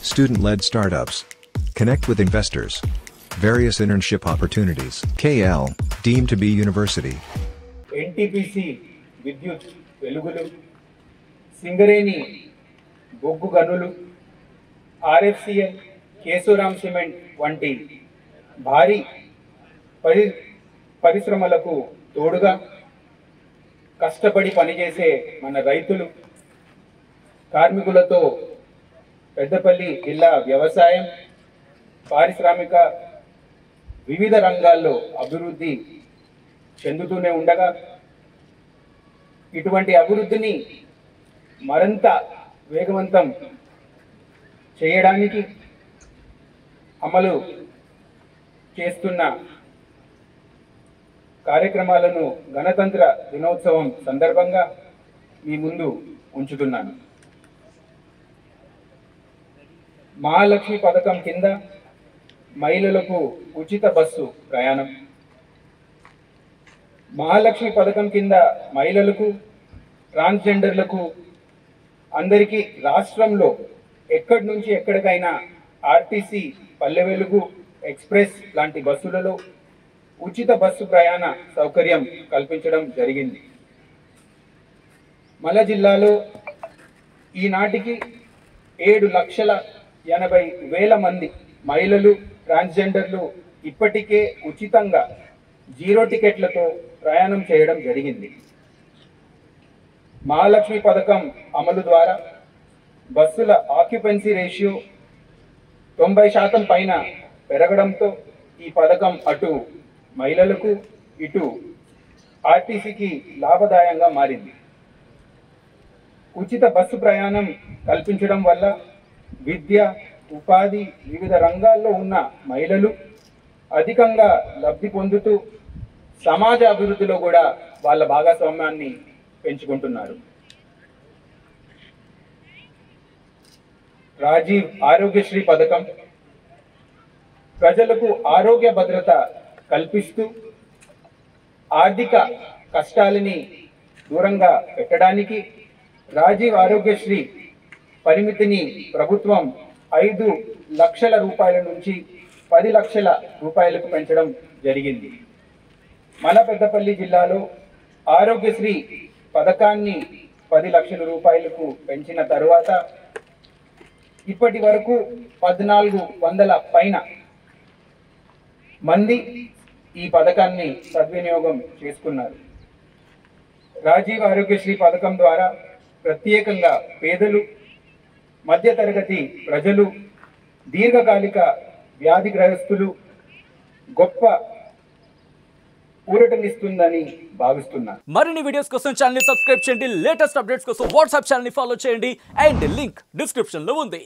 student-led startups, connect with investors, various internship opportunities. KL, deemed to be university. NTPC విద్యుత్ వెలుగులు, సింగరేణి బొగ్గు గనులు, RFCL, Kesoram cement వంటి భారీ పరిశ్రమలకు తోడుగా కష్టపడి పనిచేసే మన రైతులు, కార్మికులతో పెద్దపల్లి జిల్లా వ్యవసాయం, పారిశ్రామిక వివిధ రంగాల్లో అభివృద్ధి చెందుతూనే ఉండగా ఇటువంటి అభివృద్ధిని మరింత వేగవంతం చేయడానికి అమలు చేస్తున్న కార్యక్రమాలను గణతంత్ర దినోత్సవం సందర్భంగా మీ ముందు ఉంచుతున్నాను. మహాలక్ష్మి పథకం కింద మహిళలకు ఉచిత బస్సు ప్రయాణం. మహాలక్ష్మి పథకం కింద మహిళలకు, ట్రాన్స్జెండర్లకు అందరికీ రాష్ట్రంలో ఎక్కడి నుంచి ఎక్కడికైనా ఆర్టీసీ, పల్లె వెలుగు, ఎక్స్ప్రెస్ లాంటి బస్సులలో ఉచిత బస్సు ప్రయాణ సౌకర్యం కల్పించడం జరిగింది. మల్ల జిల్లాలో ఈనాటికి 7,80,000 మంది మహిళలు, ట్రాన్స్జెండర్లు ఇప్పటికే ఉచితంగా 0 టికెట్లతో ప్రయాణం చేయడం జరిగింది. మహాలక్ష్మి పథకం అమలు ద్వారా బస్సుల ఆక్యుపెన్సీ రేషియో 90% పైన పెరగడంతో ఈ పథకం అటు మహిళలకు, ఇటు ఆర్టీసీకి లాభదాయంగా మారింది. ఉచిత బస్సు ప్రయాణం కల్పించడం వల్ల విద్య, ఉపాధి, వివిధ రంగాల్లో ఉన్న మహిళలు అధికంగా లబ్ధి పొందుతూ సమాజ అభివృద్ధిలో కూడా వాళ్ళ భాగస్వామ్యాన్ని పెంచుకుంటున్నారు. రాజీవ్ ఆరోగ్యశ్రీ పథకం ప్రజలకు ఆరోగ్య భద్రత కల్పిస్తూ ఆర్థిక కష్టాలని దూరంగా పెట్టడానికి రాజీవ్ ఆరోగ్యశ్రీ పరిమితిని ప్రభుత్వం 5 లక్షల రూపాయల నుంచి 10 లక్షల రూపాయలకు పెంచడం జరిగింది. మన పెద్దపల్లి జిల్లాలో ఆరోగ్యశ్రీ పథకాన్ని 10 లక్షల రూపాయలకు పెంచిన తరువాత ఇప్పటి వరకు 1400 పైన మంది ఈ పథకాన్ని సద్వినియోగం చేసుకున్నారు. రాజీవ్ ఆరోగ్యశ్రీ పథకం ద్వారా ప్రత్యేకంగా పేదలు, మధ్యతరగతి ప్రజలు, దీర్ఘకాలిక వ్యాధిగ్రస్తులు గొప్ప ఊరటనిస్తుందని భావిస్తున్నారు. మరిన్ని వీడియోస్ కోసం ఛానల్ ని సబ్స్క్రైబ్ చేయండి. లేటెస్ట్ అప్డేట్స్ కోసం వాట్సాప్ ఛానల్ ని ఫాలో చేయండి. అండ్ లింక్ డిస్క్రిప్షన్ లో ఉంది.